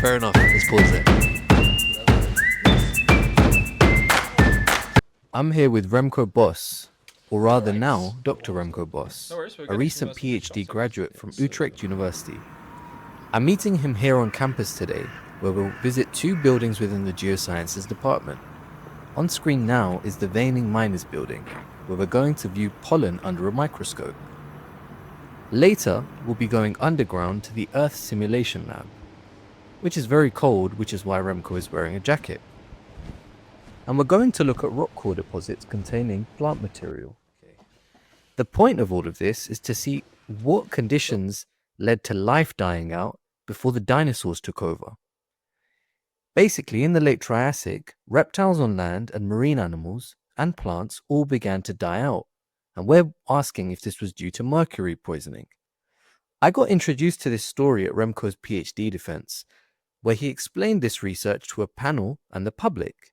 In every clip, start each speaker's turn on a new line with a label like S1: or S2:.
S1: Fair enough. Let's pause it. I'm here with Remco Bos, or rather now Dr. Remco Bos, a recent PhD graduate from Utrecht University. I'm meeting him here on campus today, where we'll visit two buildings within the Geosciences department. On screen now is the Veining Miners building, where we're going to view pollen under a microscope. Later, we'll be going underground to the Earth Simulation Lab, which is very cold, which is why Remco is wearing a jacket. And we're going to look at rock core deposits containing plant material. The point of all of this is to see what conditions led to life dying out before the dinosaurs took over. Basically, in the late Triassic, reptiles on land and marine animals and plants all began to die out, and we're asking if this was due to mercury poisoning. I got introduced to this story at Remco's PhD defense, where he explained this research to a panel and the public.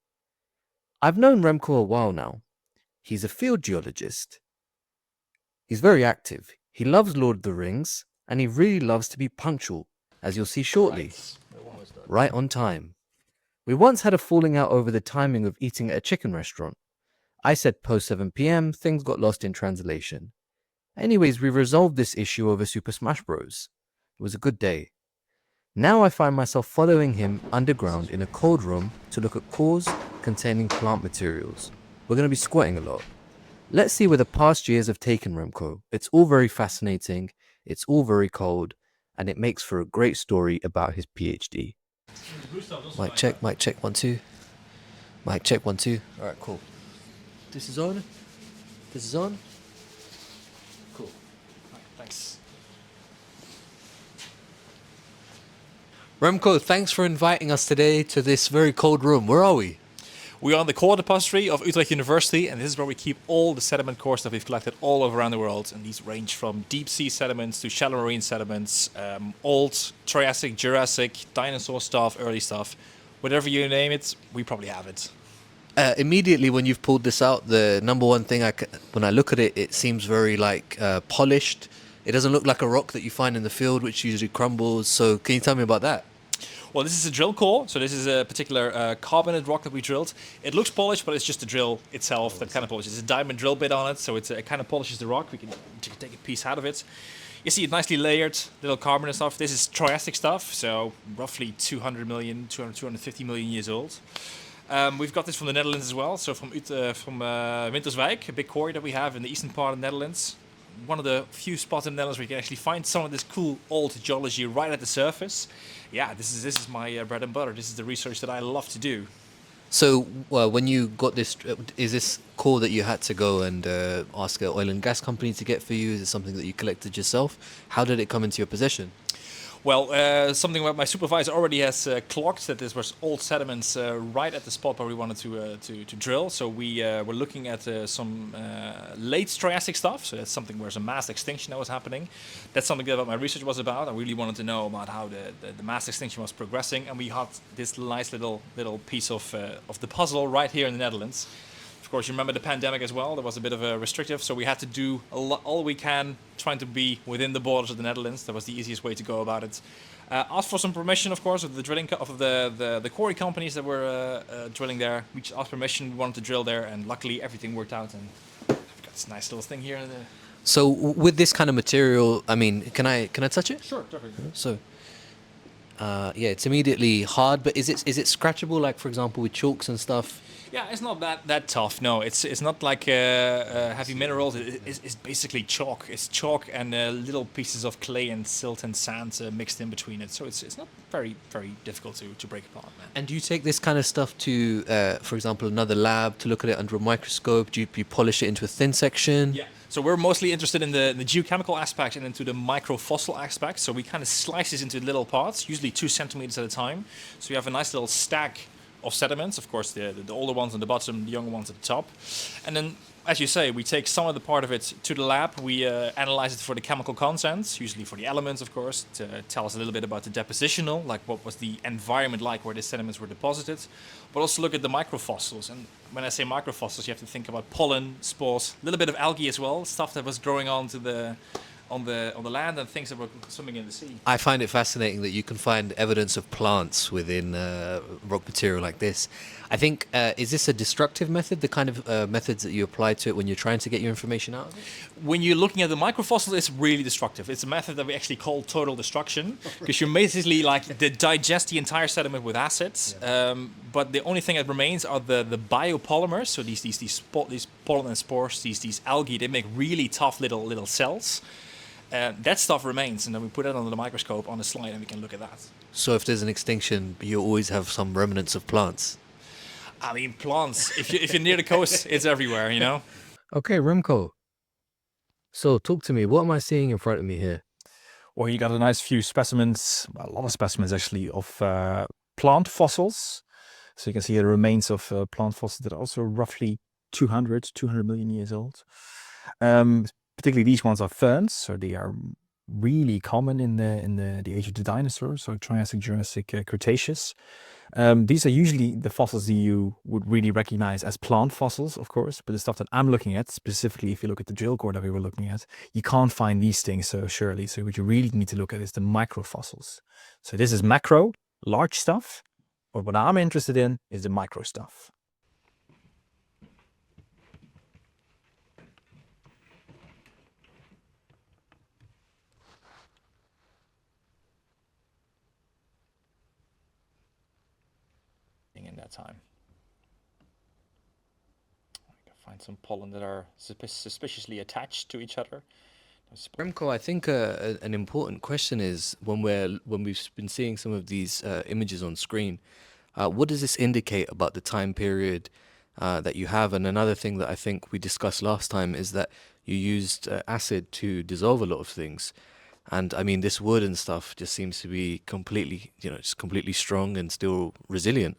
S1: I've known Remco a while now. He's a field geologist. He's very active. He loves Lord of the Rings, and he really loves to be punctual, as you'll see shortly. Right on time. We once had a falling out over the timing of eating at a chicken restaurant. I said post 7 p.m, things got lost in translation. Anyways, we resolved this issue over Super Smash Bros. It was a good day. Now I find myself following him underground in a cold room to look at cores containing plant materials. We're going to be squatting a lot. Let's see where the past years have taken Remco. It's all very fascinating, it's all very cold, and it makes for a great story about his PhD. Mic check, 1 2. Mic check 1 2. Alright, cool. This is on. This is on. Cool. Right, thanks. Remco, thanks for inviting us today to this very cold room. Where are we?
S2: We are in the core depository of Utrecht University, and this is where we keep all the sediment cores that we've collected all over around the world. And these range from deep sea sediments to shallow marine sediments, old Triassic, Jurassic, dinosaur stuff, early stuff. Whatever you name it, we probably have it.
S1: Immediately when you've pulled this out, the number one thing when I look at it, it seems very polished. It doesn't look like a rock that you find in the field, which usually crumbles. So can you tell me about that?
S2: Well, this is a drill core, so this is a particular carbonate rock that we drilled. It looks polished, but it's just the drill itself that kind of polishes. There's a diamond drill bit on it, so it kind of polishes the rock. We can take a piece out of it. You see it nicely layered, little carbonate stuff. This is Triassic stuff, so roughly 250 million years old. We've got this from the Netherlands as well, so from Winterswijk, a big quarry that we have in the eastern part of the Netherlands. One of the few spots in the Netherlands where you can actually find some of this cool old geology right at the surface. Yeah, this is my bread and butter. This is the research that I love to do.
S1: So when you got this, is this core that you had to go and ask an oil and gas company to get for you? Is it something that you collected yourself? How did it come into your possession?
S2: Well, something that my supervisor already has clocked that this was old sediments right at the spot where we wanted to drill. So we were looking at some late Triassic stuff. So that's something where there's a mass extinction that was happening. That's something that my research was about. I really wanted to know about how the mass extinction was progressing. And we had this nice little piece of the puzzle right here in the Netherlands. Of course, you remember the pandemic as well. There was a bit of a restrictive, so we had to do all we can, trying to be within the borders of the Netherlands. That was the easiest way to go about it. Asked for some permission, of course, of the drilling of the quarry companies that were drilling there. We just asked permission. We wanted to drill there, and luckily everything worked out. And I've got this nice little thing here.
S1: So with this kind of material, I mean, can I touch it?
S2: Sure, definitely.
S1: So. Yeah, it's immediately hard, but is it scratchable? Like for example, with chalks and stuff.
S2: Yeah, it's not that tough. No, it's not like heavy minerals. It's basically chalk. It's chalk and little pieces of clay and silt and sand mixed in between it. So it's not very difficult to break apart, man.
S1: And do you take this kind of stuff to, for example, another lab to look at it under a microscope? Do you polish it into a thin section?
S2: Yeah. So we're mostly interested in the geochemical aspect and into the microfossil aspect. So we kind of slice this into little parts, usually 2 centimeters at a time. So you have a nice little stack of sediments, of course, the older ones on the bottom, the younger ones at the top. And then, as you say, we take some of the part of it to the lab. We analyze it for the chemical contents, usually for the elements, of course, to tell us a little bit about the depositional, like what was the environment like where the sediments were deposited, but also look at the microfossils. And when I say microfossils, you have to think about pollen, spores, a little bit of algae as well, stuff that was growing onto the on the land and things that were swimming in the sea.
S1: I find it fascinating that you can find evidence of plants within rock material like this. I think, is this a destructive method, the kind of methods that you apply to it when you're trying to get your information out of it?
S2: When you're looking at the microfossils, it's really destructive. It's a method that we actually call total destruction, because you basically digest the entire sediment with acids. But the only thing that remains are the biopolymers. So these pollen and spores, these algae, they make really tough little cells. That stuff remains, and then we put it under the microscope on a slide, and we can look at that.
S1: So if there's an extinction, you always have some remnants of plants.
S2: I mean, plants. If you're near the coast, it's everywhere, you know.
S1: Okay, Remco. So talk to me. What am I seeing in front of me here?
S3: Well, you got a nice few specimens, a lot of specimens actually, of plant fossils. So you can see the remains of plant fossils that are also roughly 200 million years old. Particularly these ones are ferns, so they are really common in the age of the dinosaurs, so Triassic, Jurassic, Cretaceous. These are usually the fossils that you would really recognize as plant fossils, of course, but the stuff that I'm looking at, specifically if you look at the drill core that we were looking at, you can't find these things so surely. So what you really need to look at is the microfossils. So this is macro, large stuff, but what I'm interested in is the micro stuff.
S2: In that time, I can find some pollen that are suspiciously attached to each other.
S1: Remco, I think an important question is when we've been seeing some of these images on screen, what does this indicate about the time period that you have? And another thing that I think we discussed last time is that you used acid to dissolve a lot of things. And I mean, this wood and stuff just seems to be completely, just completely strong and still resilient.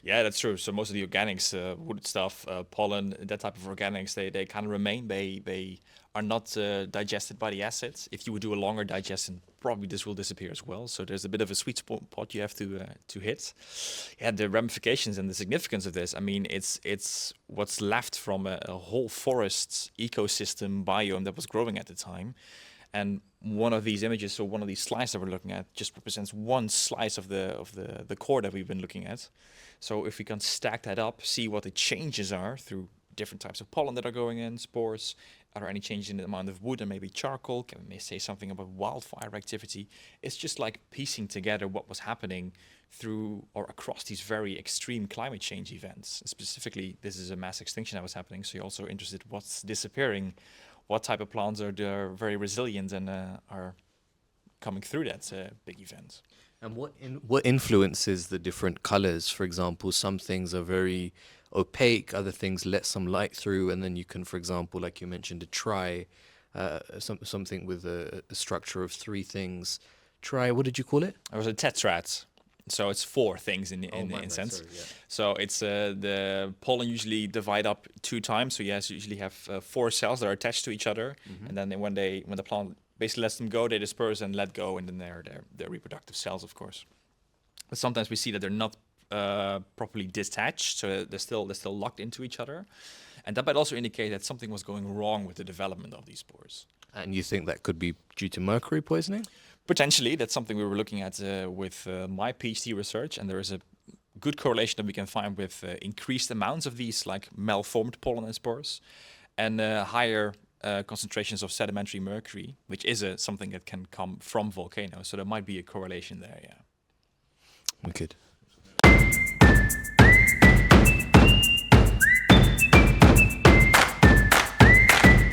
S2: Yeah, that's true. So most of the organics, wood stuff, pollen, that type of organics, they kind of remain. They are not digested by the acids. If you would do a longer digestion, probably this will disappear as well. So there's a bit of a sweet spot you have to hit. Yeah, the ramifications and the significance of this. I mean, it's what's left from a whole forest ecosystem biome that was growing at the time. And one of these images, so one of these slides that we're looking at, just represents one slice of the core that we've been looking at. So if we can stack that up, see what the changes are through different types of pollen that are going in, spores, are there any changes in the amount of wood and maybe charcoal? Can we say something about wildfire activity? It's just like piecing together what was happening through or across these very extreme climate change events. Specifically, this is a mass extinction that was happening, so you're also interested what's disappearing, what type of plants are very resilient and are coming through that big event.
S1: And what influences the different colors? For example, some things are very opaque, other things let some light through, and then you can, for example, like you mentioned, something with a structure of three things. What did you call it?
S2: It was a tetrad. So it's four things in sense.
S1: Sorry, yeah.
S2: So it's the pollen usually divide up 2 times. So you usually have 4 cells that are attached to each other, and then when the plant basically lets them go, they disperse and let go, and then they're reproductive cells, of course. But sometimes we see that they're not properly detached, so they're still locked into each other, and that might also indicate that something was going wrong with the development of these spores.
S1: And you think that could be due to mercury poisoning?
S2: Potentially, that's something we were looking at with my PhD research, and there is a good correlation that we can find with increased amounts of these like malformed pollen and spores, and higher concentrations of sedimentary mercury, which is something that can come from volcanoes. So there might be a correlation there, yeah.
S1: Wicked.